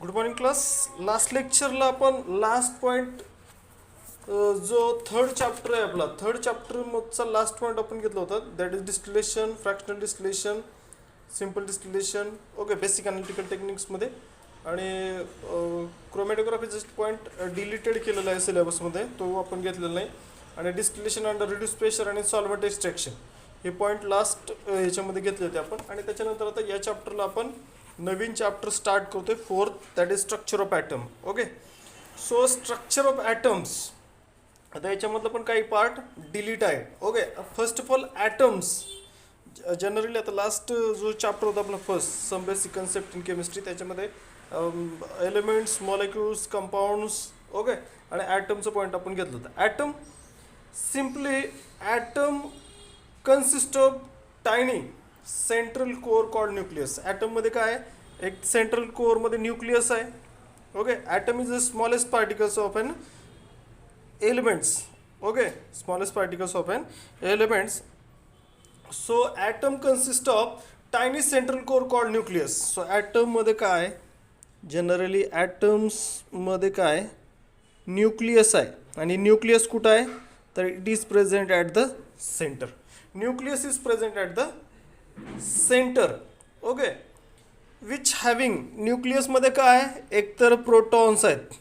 Good morning class. Last लेक्चरला आपण last point जो थर्ड चॅप्टर आहे आपला थर्ड चॅप्टरचा लास्ट पॉईंट आपण घेतला होता. That is distillation, fractional distillation, simple distillation. Okay, basic analytical टेक्निक्समध्ये. आणि क्रोमॅटोग्राफी जस्ट पॉईंट डिलीटेड केलेला आहे सिलेबसमध्ये, तो आपण घेतलेला नाही. आणि डिस्टिलेशन अंडर रिड्यूस प्रेशर आणि सॉल्व्हंट एक्स्ट्रॅक्शन हे पॉईंट लास्ट ह्याच्यामध्ये घेतले होते आपण. आणि त्याच्यानंतर आता या चॅप्टरला आपण नवीन चॅप्टर स्टार्ट करतोय, fourth, that is structure of atom. Okay, so structure of atoms. आता याच्यामधलं पण काही पार्ट डिलीट आहे. Okay, first of all atoms generally आता लास्ट जो चॅप्टर होता आपला first, some basic concept in chemistry, त्याच्यामध्ये एलिमेंट्स, मॉलिक्युल्स, कंपाऊंड्स, ओके, आणि ॲटमचं पॉईंट आपण घेतलं होतं. Atom simply atom consist of tiny central core called nucleus. ॲटममध्ये काय आहे, एक सेंट्रल कोअरमध्ये न्यूक्लियस आहे. Okay, atom is the smallest particles of an elements. Okay, smallest particles of an elements. So atom consist of tiny central core called nucleus. So ॲटममध्ये काय, generally ॲटम्समध्ये काय nucleus आहे. आणि न्यूक्लियस कुठं आहे, तर it is present at the centre. Nucleus is present at the centre. Okay, which having, न्यूक्लियसमध्ये काय एकतर प्रोटॉन्स आहेत.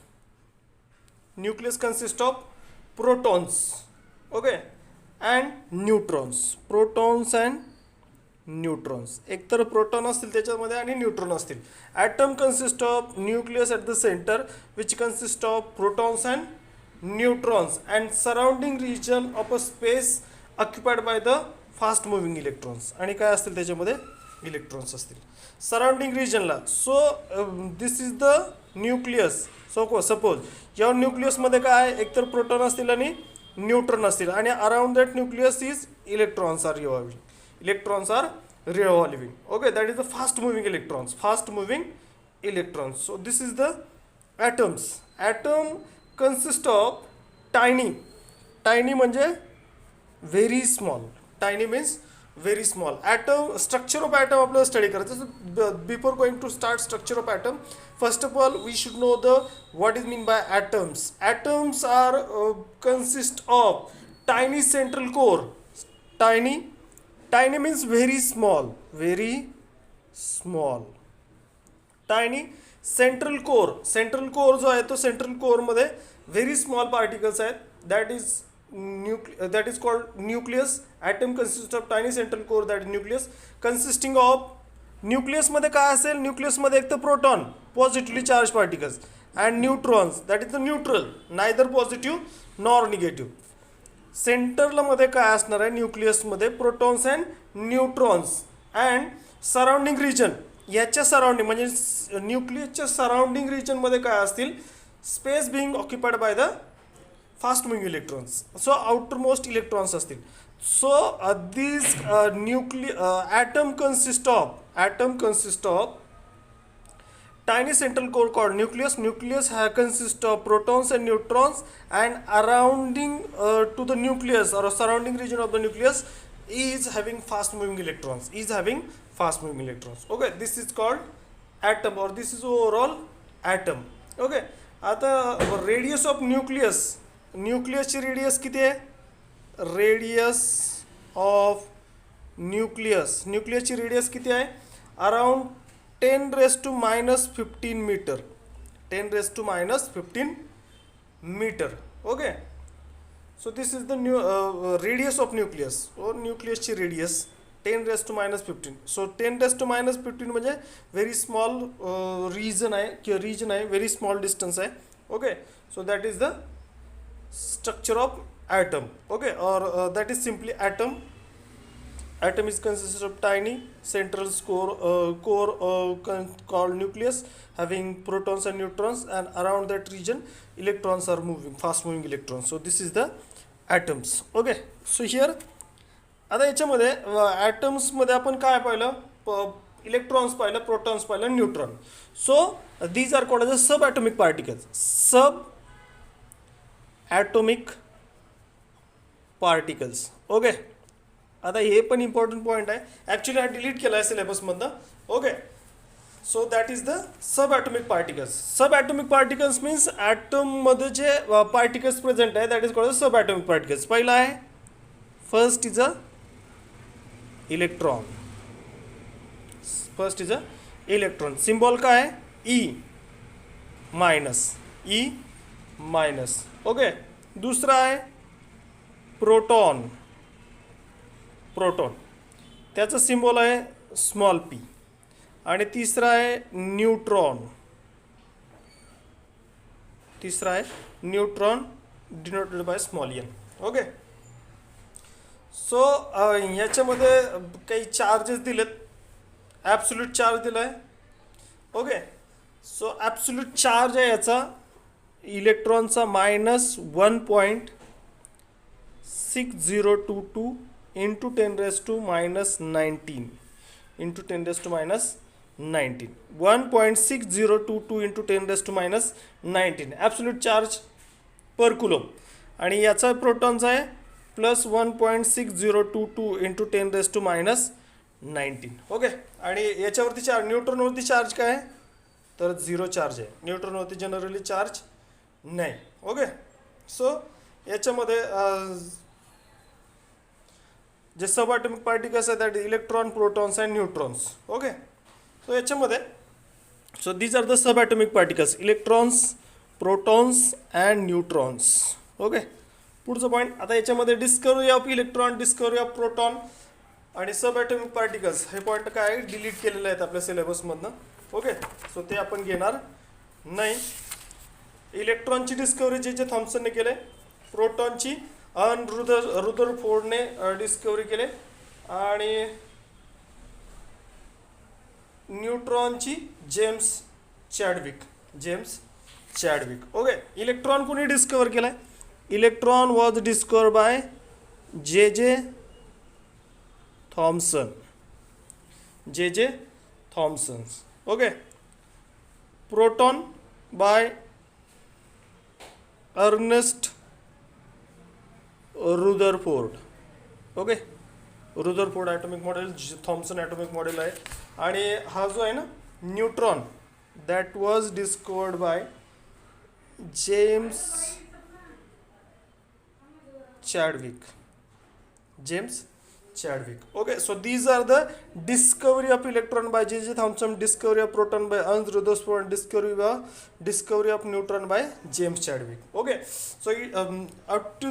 Nucleus consist of protons, okay, and neutrons. Protons and neutrons, एकतर प्रोटॉन असतील त्याच्यामध्ये आणि न्यूट्रॉन असतील. Atom consist of nucleus at the centre which consist of protons and neutrons and surrounding region of a space occupied by the fast moving electrons. आणि काय असतील त्याच्यामध्ये, electrons असतील सराउंडिंग रिजनला. So this is the nucleus. Suppose या न्यूक्लियसमध्ये काय एकतर प्रोटॉन असतील आणि न्यूट्रॉन असतील, आणि around that nucleus is electrons are revolving. Electrons are revolving. Okay, that is the fast moving electrons. Fast moving electrons. So this is the atoms. Atom consist of tiny. Tiny म्हणजे very small. Tiny means very small. Atom, structure of atom आपल्याला study करायचं. Before going to start structure of atom, first of all we should know the what is mean by atoms. Atoms are consist of tiny central core. Tiny, tiny means very small. Very small. Tiny central core. Central core जो आहे तो central कोअरमध्ये very small particles आहेत. that is called nucleus. Atom consists of tiny central core, that is nucleus, consisting of, nucleus मध्ये काय असेल, nucleus मध्ये एक तर proton positively charge particles and neutrons, that is the neutral, neither positive nor negative. सेंटरला मध्ये काय असणार आहे, न्यूक्लियसमध्ये protons and neutrons and surrounding region. याच्या सराउंडिंग म्हणजे न्यूक्लियसच्या सराउंडिंग रिजनमध्ये काय असतील, space being occupied by the fast moving electrons. So outermost electrons असतील. So this atom consist of tiny central core called nucleus. Nucleus consists of protons and neutrons, and surrounding to the nucleus or surrounding region of the nucleus is having fast moving electrons. Okay, this is called atom, or this is overall atom. Okay, आता radius of nucleus. न्यूक्लियसची radius किती आहे, radius of न्यूक्लियसची radius किती आहे, around 10⁻⁻15 metre. 10⁻⁻15 metre. Okay, so this is the radius of nucleus. न्यूक्लियसची radius 10⁻⁻15. So 10⁻⁻15 म्हणजे very small region आहे, व्हेरी स्मॉल डिस्टन्स आहे. Okay, so that is the structure of atom. Okay, or that is simply atom. Atom is consisted of tiny central core called nucleus, having protons and neutrons, and around that region electrons are moving, fast moving electrons. So this is the atoms. Okay, so here आता याच्यामध्ये atoms मध्ये आपण काय पाहिलं, electrons पाहिलं, protons पाहिलं, neutron. So these are called as subatomic particles. Atomic particles. Okay, आता हे पण इम्पॉर्टंट पॉईंट आहे. ॲक्च्युली हा डिलीट केला आहे सिलेबसमधनं. Okay, so that is the sub atomic particles. Sub atomic particles means ॲटममध्ये जे पार्टिकल्स प्रेझेंट आहे that is called sub atomic particles. पहिला आहे first is a electron. First is a electron. Symbol काय आहे? E minus. E minus. Okay. दुसरा आहे proton. Proton त्याचं सिम्बॉल आहे स्मॉल पी. आणि तिसरा आहे न्यूट्रॉन. तिसरा आहे neutron denoted by small n. Okay. So ह्याच्यामध्ये काही चार्जेस दिलेत. ॲब्सोल्यूट चार्ज दिला आहे. ओके. सो ॲब्सोल्यूट चार्ज आहे याचा इलेक्ट्रॉनचा -1.6022 into 10⁻⁻19 into 10⁻⁻19. 1.6022 into 10⁻⁻19 absolute charge per coulomb. आणि याचा प्रोटॉनचा आहे +1.6022 इंटू 10⁻⁻19. ओके. आणि याच्यावरती चार्ज न्यूट्रॉनवरती चार्ज काय आहे तर 0 चार्ज आहे. न्यूट्रॉनवरती जनरली चार्ज नाही. ओके. सो याच्यामध्ये जे सब ॲटॉमिक पार्टिकल्स आहेत that electron, protons and neutrons. Okay. So याच्यामध्ये so these are the sub atomic particles electrons, protons and neutrons. Okay. पुढचं पॉईंट आता याच्यामध्ये discovery of electron, discovery of proton आणि सब atomic particles हे point काय delete केलेले आहेत आपल्या सिलेबसमधनं. ओके. सो ते आपण घेणार नाही. इलेक्ट्रॉनची डिस्कवरी जे थॉम्सनने केले, प्रोटॉनची रुदरफोर्डने डिस्कवरी केले आणि न्यूट्रॉनची जेम्स चॅडविक. ओके. इलेक्ट्रॉन कोणी डिस्कवर केलाय? Electron was discover by J Thomson. Thomson. Okay. Proton by Ernest Rutherford. Okay. Rutherford atomic model, Thomson atomic model आहे. आणि हा जो आहे ना neutron that was discovered by James Chadwick. Okay. So these are the discovery of electron by J Thomson, discovery of proton by Ernst Rutherford, discovery of neutron by James Chadwick. Okay. So up to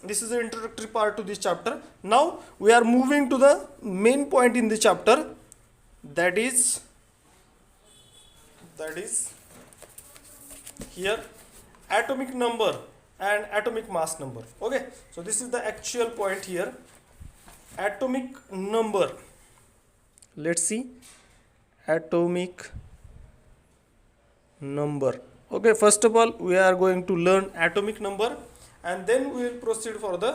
this is the introductory part to this chapter. Now we are moving to the main point in the chapter, that is here atomic number and atomic mass number. Okay. So this is the actual point here. Atomic number. Let's see atomic number. Okay. First of all we are going to learn atomic number and then we will proceed for the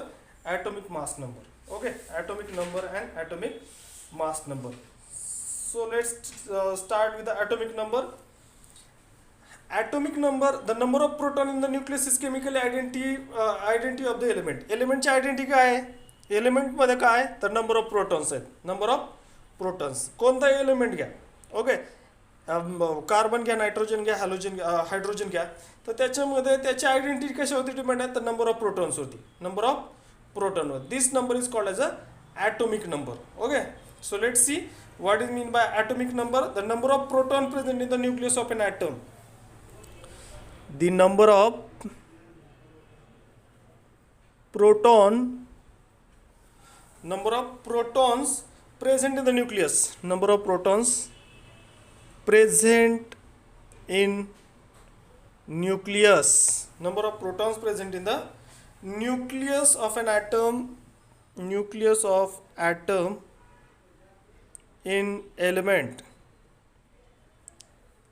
atomic mass number. Okay. Atomic number and atomic mass number. So let's start with the atomic number. Atomic number, the number of proton in the nucleus is chemical identity of the element. Element ची identity काय आहे? Element मध्ये काय तर number of protons आहेत. Number of protons कोणता element घ्या. Okay. Carbon घ्या, नायट्रोजन घ्या, हॅलोजन घ्या, हायड्रोजन घ्या, तर त्याच्यामध्ये त्याची आयडेंटिटी कशावरती डिपेंड आहे तर नंबर ऑफ प्रोटॉन्सवरती. नंबर ऑफ प्रोटॉनवर. This number is called as a atomic number. Okay. So let's see what is mean by atomic number. The number of proton present in the nucleus of an atom. The number of protons present in the nucleus. Number of protons present in nucleus. Number of protons present in the nucleus of an atom. Nucleus of atom in element.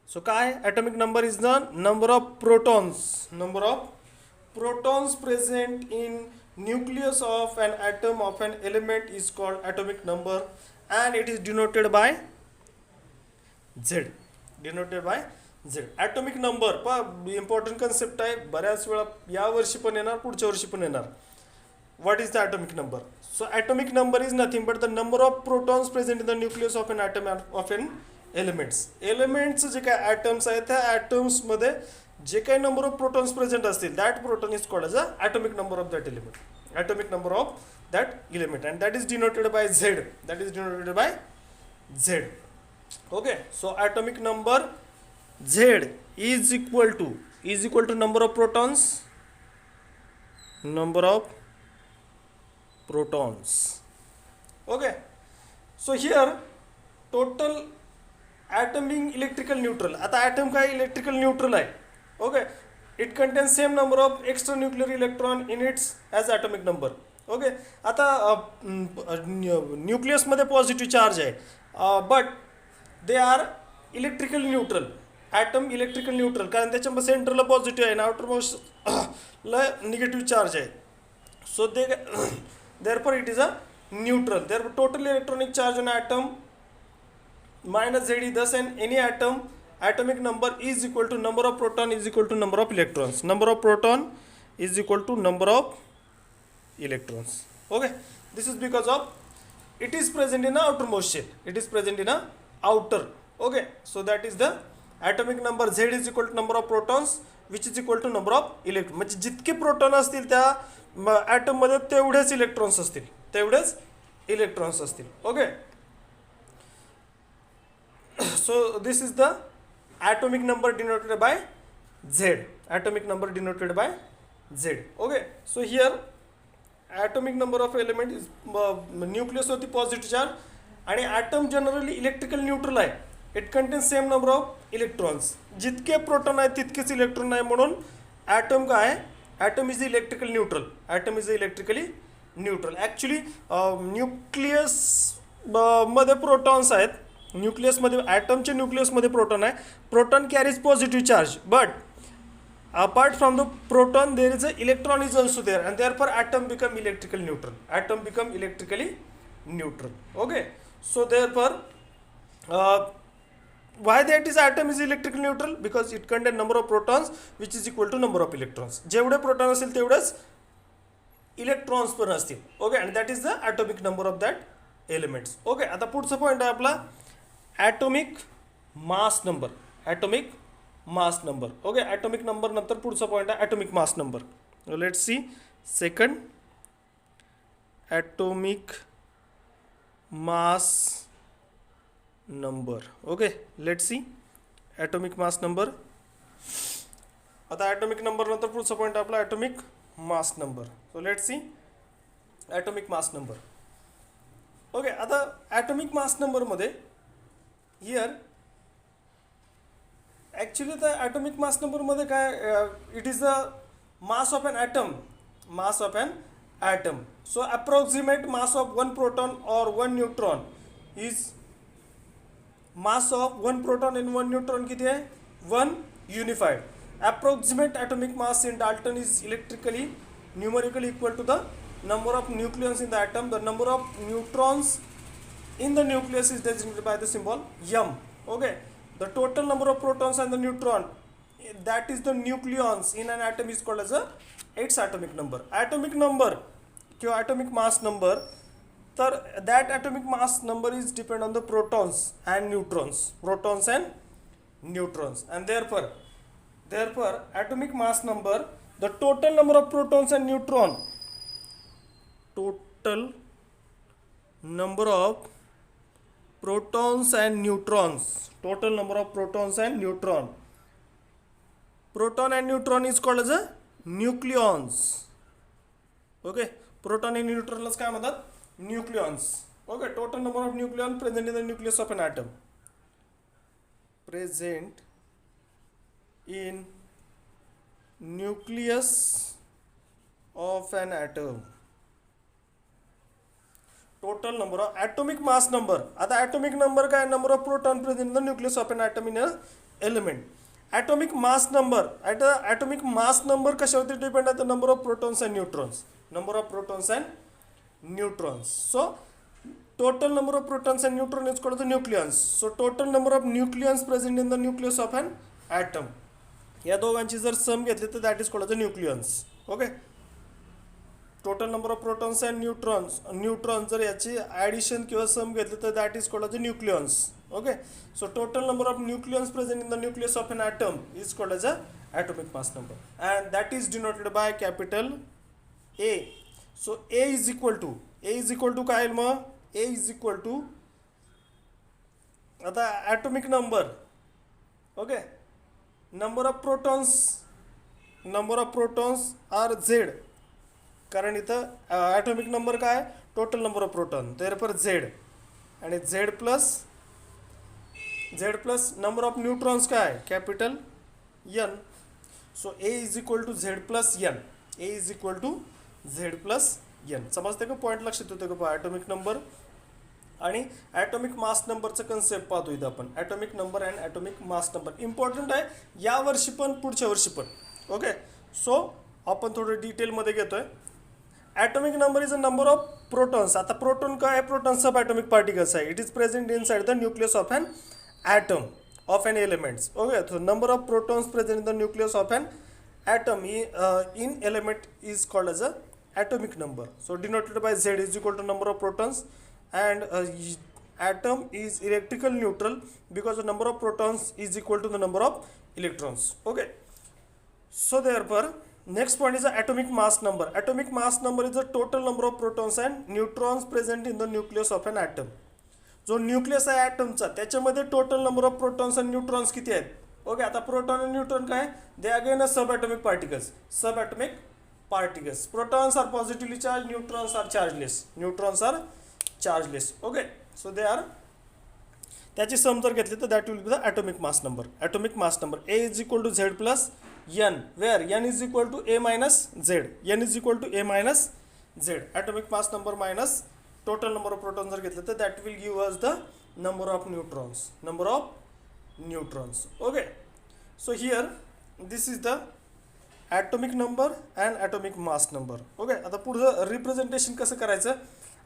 So काय atomic number is the number of protons. Number of protons present in nucleus of an atom of an element is called atomic number and it is denoted by Z. Denoted by Z. Atomic number important concept आहे. बऱ्याच वेळा या वर्षी पण येणार, पुढच्या वर्षी पण येणार. What is the atomic number? So atomic number is nothing but the number of protons present in the nucleus of an atom of an elements जे काय ॲटम्स आहेत त्या ॲटम्समध्ये जे काही नंबर ऑफ प्रोटॉन्स प्रेझेंट असतील that proton is called as a atomic number of that element, atomic number of that element, and that is denoted by Z, that is denoted by Z. Okay, so atomic number Z is equal to number of protons, number of protons. Okay, so here total atom being electrical neutral. आता atom काय electrical neutral आहे. Okay, it contains same number of extranuclear electron in its as atomic number. Okay, आता nucleus मध्ये positive charge आहे, but they are electrical neutral. Atom electrical neutral, कारण त्याच्या सेंटरला positive आहे ना आउटर मोस्टला निगेटिव्ह चार्ज आहे. So therefore it is a neutral. Therefore total electronic charge on atom minus Z is thus, and any atom atomic number is equal to number of proton is equal to number of electrons. Number of proton is equal to number of electrons. Okay, this is because of it is present in a outer most shell, it is present in a outer. Okay, so that is the atomic number Z is equal to number of protons which is equal to number of electron. म्हणजे जितके proton असतील त्या ॲटममध्ये तेवढेच electrons असतील, तेवढेच electrons असतील. Okay, so this is the atomic number denoted by Z, atomic number denoted by Z. Okay, so here atomic number of element is न्यूक्लियसवरती positive charge, आणि ॲटम जनरली इलेक्ट्रिकल न्यूट्रल आहे. It contains same number of electrons. जितके proton आहेत तितकेच electron आहे, म्हणून atom काय आहे, atom is electrical neutral, atom is electrically neutral. Actually nucleus मध्ये प्रोटॉन्स आहेत, न्यूक्लियसमध्ये ॲटमच्या न्यूक्लियसमध्ये प्रोटॉन आहे. Proton carries positive charge, but apart from the proton there is a electron is also there, and therefore atom become electrical neutral, atom become electrically neutral. Okay, so therefore why that is atom is electrically neutral, because it contain number of protons which is equal to number of electrons. जेवढे proton असतील तेवढेच electrons पण असतील. Okay, and that is the atomic number of that elements. Okay, आता पुढचा point आहे आपला atomic mass number, atomic mass number. Okay, atomic number नंतर पुढचा पॉईंट आहे atomic mass number. Let's see second atomic mass number. Okay, let's see atomic mass number. आता atomic number नंतर पुढचा पॉईंट आपला atomic mass number. So let's C atomic mass number. Okay, आता atomic mass नंबरमध्ये here actually तर atomic mass नंबरमध्ये काय, it is the mass of an atom, mass of an atom. So approximate mass of one proton or one neutron is mass of one proton and one neutron किती आहे, one unified. Approximate atomic mass in dalton is electrically numerically equal to the number of nucleons in the atom. The number of neutrons in the nucleus is designated by the symbol m. Okay, the total number of protons and the neutron, that is the nucleons in an atom, is called as a its atomic number. Atomic number किंवा atomic mass number, तर that atomic mass number is depend on the protons and neutrons, protons and neutrons, and therefore atomic mass number, the total number of protons and neutron, total number of protons and neutrons, total number of protons and neutron, proton and neutron is called as a nucleons. Okay, proton and neutron काय म्हणतात, nucleons. Okay, total number of nucleons present in the nucleus of an atom, present in nucleus of an atom. Total number of atomic mass number. आता atomic number काय, number of proton present in the nucleus of an atom in a element. Atomic mass number, atomic mass number कशावरती depend आहे, तर number of protons and neutrons, number of protons and neutrons. So total number of protons and neutron is called the nucleons. So total number of nucleons present in the nucleus of an item, या दोघांची जर sum घेतली तर that is called the nucleons. Okay, total number of protons and neutron जर याची addition किंवा sum घेतली तर that is called the nucleons. Okay, so total number of nucleons present in the nucleus of an atom is called as a atomic mass number, and that is denoted by capital A. So A is equal to काय येईल मग? A is equal to आता atomic number. Okay, number of protons are Z, कारण इथं atomic number काय? Total number of proton, therefore Z, आणि Z plus number of neutrons काय? Capital N. So A is equal to Z plus N. A is equal to Z plus N. समजते का? Point लक्षात होतं का? Atomic number आणि atomic mass नंबरचं concept पाहतो इथं आपण. Atomic number and atomic mass number important आहे या वर्षी पण पुढच्या वर्षी पण. ओके, सो आपण थोडं डिटेलमध्ये घेतोय. Atomic number is a number of protons. आता प्रोटॉन काय आहे? प्रोटॉन सब ॲटॉमिक पार्टिकल्स आहे. It is present inside the nucleus of an atom of an elements. Okay, so number of protons present in the nucleus of an atom in element is called as a atomic number. So denoted by Z is equal to number of protons, and atom is electrical neutral because the number of protons is equal to the number of electrons. Okay, so therefore next point is the atomic mass number. Atomic mass number is the total number of protons and neutrons present in the nucleus of an atom. जो nucleus आहे ॲटमचा त्याच्यामध्ये total number of protons आणि neutrons किती आहेत? Okay, आता proton आणि neutron काय? They again a sub atomic particles. Protons are positively charge, neutrons are chargeless. Okay, so they are, त्याची सम जर घेतली तर that will be the atomic mass number. A is equal to Z plus N, where N is equal to A minus Z. Atomic mass number minus total number of protons जर घेतलं तर that will give us the number of neutrons. Okay, so here this is the atomic number and atomic mass number. Okay, आता पुढचं representation कसं करायचं?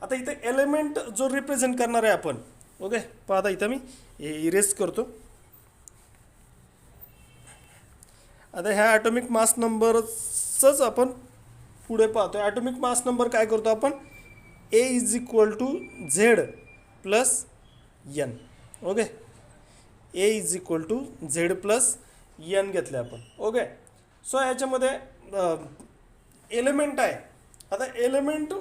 आता इथे element जो रिप्रेझेंट करणार आहे आपण. ओके, पाहता इथं मी इरेज करतो. आता ह्या ॲटॉमिक मास नंबरचंच आपण पुढे पाहतो. ॲटॉमिक मास नंबर काय करतो आपण? A is equal to Z plus N. Okay, A is equal to Z plus N घेतले आपण. ओके, सो याच्यामध्ये एलिमेंट आहे. आता element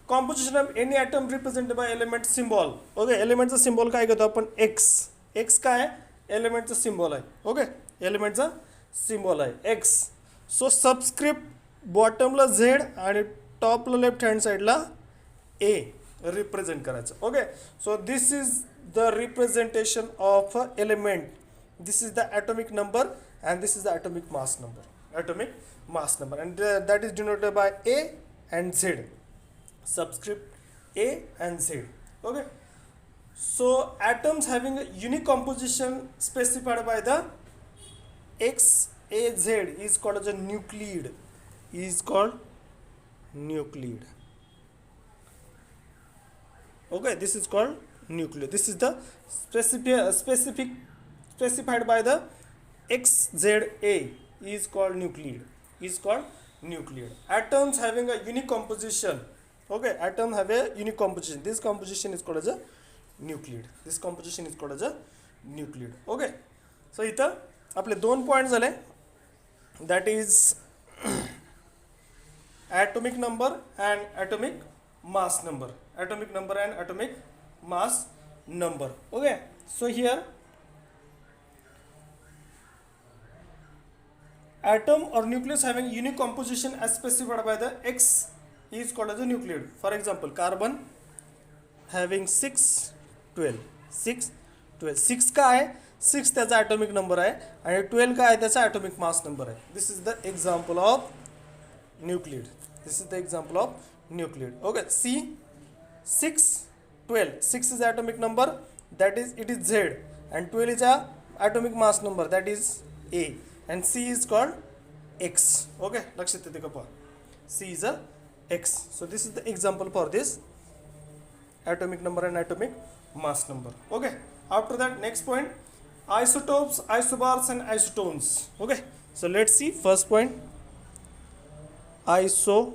composition of any atom represented by element symbol. Okay, एलिमेंटचा symbol काय घेतो आपण? एक्स काय आहे? एलिमेंटचा सिम्बॉल आहे. ओके, एलिमेंटचा सिम्बॉल आहे एक्स. सो सबस्क्रिप्ट बॉटमला झेड आणि टॉपला लेफ्ट हँड साईडला ए रिप्रेझेंट करायचं. Okay, so this is the representation of a element. This is the atomic number and this is the atomic mass number and that is denoted by A and Z. Subscript A and Z. Okay, so atoms having a unique composition specified by the XAZ is called as a nucleid. Okay, this is called nucleus. This is the specified by the XZA is called nucleid. Atoms having a unique composition. Okay, atoms have a unique composition. This composition is called as a nucleid. Okay, so इथं आपले 2 point झाले. That is atomic number and atomic mass number. Okay, so here atom or nucleus having unique composition as specified by the X is called as a nucleid. For example, carbon having 6 काय आहे? 6 त्याचा atomic number आहे आणि 12 काय आहे? त्याचा atomic mass number आहे. This is the example of nuclide. Okay, C 6 12. 6 is atomic number, that is it is Z, and 12 is a atomic mass number, that is A, and C is called X. Okay, लक्षात येते का? पहा, C is a X. So this is the example for this atomic number and atomic mass number. Okay, after that next point, isotopes, isobars and isotones. Okay, so let's see first point, isotopes.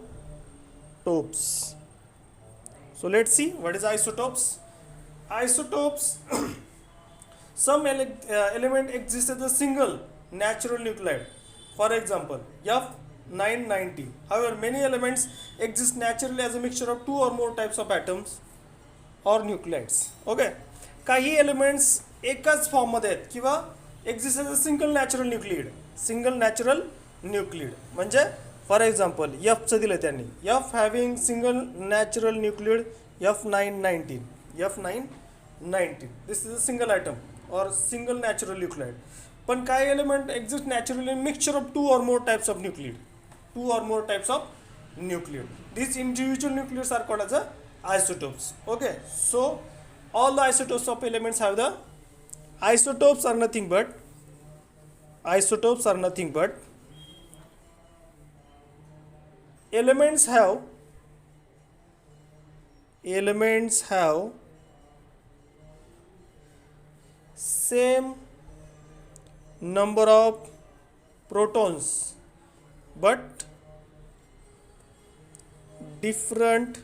So let's see what is isotopes. Isotopes Some element exists as a single natural nuclide. For example, F990. However, many elements exist naturally as a mixture of two or more types of atoms or nuclides. Okay, काही elements एकाच फॉर्ममध्ये आहेत किंवा exist as a single natural nuclide म्हणजे for example एफचं दिलं त्यांनी F having single natural nuclide F919 this is a single atom or single natural nuclide. पण काही element exist naturally mixture of two or more types of nuclide. These individual nuclides are called as isotopes. Okay, so all the isotopes of elements have the isotopes are nothing but elements have same number of protons but different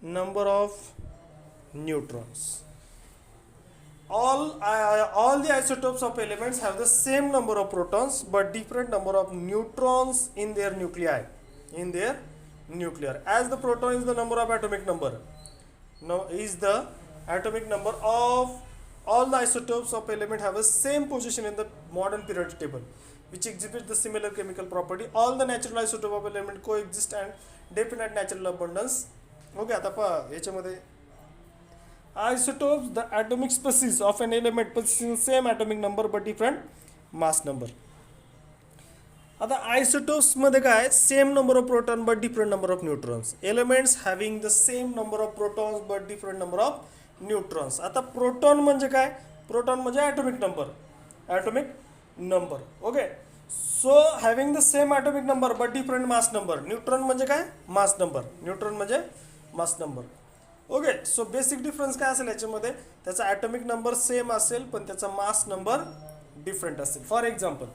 number of neutrons. All the isotopes of elements have the same number of protons but different number of neutrons in their nuclei. As the proton is the number of atomic number, is the atomic number of all the isotopes of element have the same position in the modern periodic table, which exhibits the similar chemical property. All the natural isotopes of element coexist and definite natural abundance. Okay, आता पहा याच्यामध्ये isotopes, the atomic species of an element possessing same atomic number but different mass number. आता isotopes मध्ये काय same number of proton but different number of neutrons. Elements having the same number of protons but different number of neutrons. आता proton म्हणजे काय? Proton म्हणजे atomic number. Okay, so having the same atomic number but different mass number. Neutron म्हणजे काय? Mass number. Okay, so basic difference काय असेल याच्यामध्ये? त्याचा ॲटॉमिक नंबर सेम असेल पण त्याचा मास नंबर डिफरंट असेल. फॉर एक्झाम्पल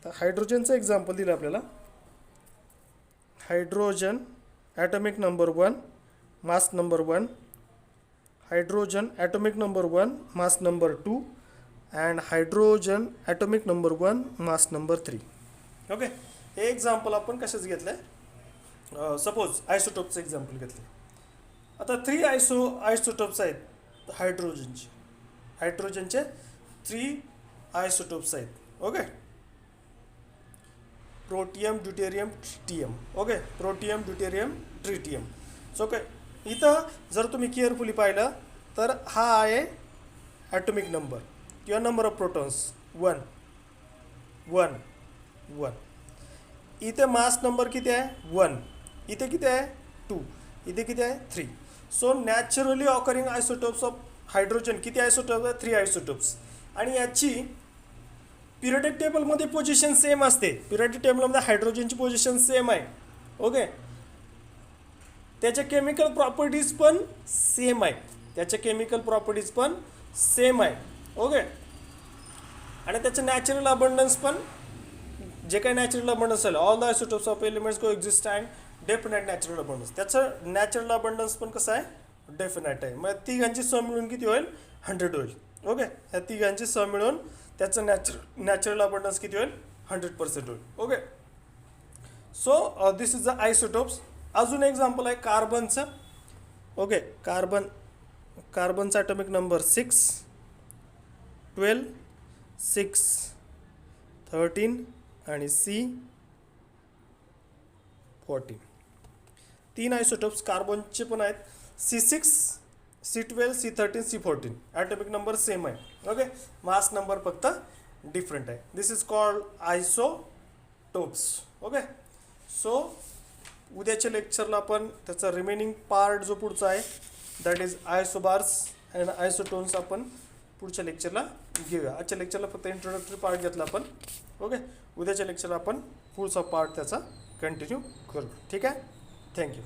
तर हायड्रोजनचं एक्झाम्पल दिलं आपल्याला. Hydrogen atomic number 1 mass number 1, hydrogen atomic number 1 mass number 2 and hydrogen atomic number 1 mass number 3. Okay, हे एक्झाम्पल आपण कशाच घेतलं आहे? सपोज आयसोटोपचं एक्झाम्पल घेतलं. आता 3 आयसोटोप्स आहेत हायड्रोजनचे 3 आयसोटोप्स आहेत. Okay, protium, deuterium, tritium. Okay, protium, deuterium, tritium. So okay, इथं जर तुम्ही केअरफुली पाहिलं तर हा आहे ॲटॉमिक नंबर किंवा नंबर ऑफ प्रोटॉन्स 1. इथे मास नंबर किती आहे? 1. इथे किती आहे? 2. इथे किती आहे? 3. So naturally occurring isotopes of hydrogen किती आयसोटोप्स आहे? 3 आयसोटोप्स. आणि याची पिरियडिक टेबलमध्ये पोझिशन सेम असते. पिरियडिक टेबलमध्ये हायड्रोजनची पोझिशन सेम आहे. ओके, त्याच्या केमिकल प्रॉपर्टीज पण सेम आहे. ओके, आणि त्याचं नॅचरल अबंडन्स पण जे काही नॅचरल अबंडन्स आहे all the isotopes of elements coexist and definite natural abundance. त्याचं नॅचरल अबंडन्स पण कसं आहे? डेफिनेट आहे. मग तिघांची सम मिळून किती होईल? 100 होईल. ओके, ह्या तिघांची सम मिळून त्याचं नॅचरल अबंडन्स किती होईल? 100% होईल. Okay, so this is the isotopes. अजून एक्झाम्पल आहे कार्बनचं. ओके, कार्बनचा ॲटॉमिक नंबर 6, 12, 6, 13 आणि C14. 3 आयसोटोप्स कार्बनचे पण आहेत. C6, C12, C13, C14. Atomic number same आहे. ओके, मास नंबर फक्त डिफरंट आहे. This is called isotopes. Okay, so उद्याच्या लेक्चरला आपण त्याचा रिमेनिंग पार्ट जो पुढचा आहे that is isobars and isotones आपण पुढच्या लेक्चरला घेऊया. आजच्या लेक्चरला फक्त इंट्रोडक्टरी पार्ट घेतला आपण. ओके, उद्याच्या लेक्चरला आपण पुढचा पार्ट त्याचा कंटिन्यू करू. ठीक आहे, थँक्यू.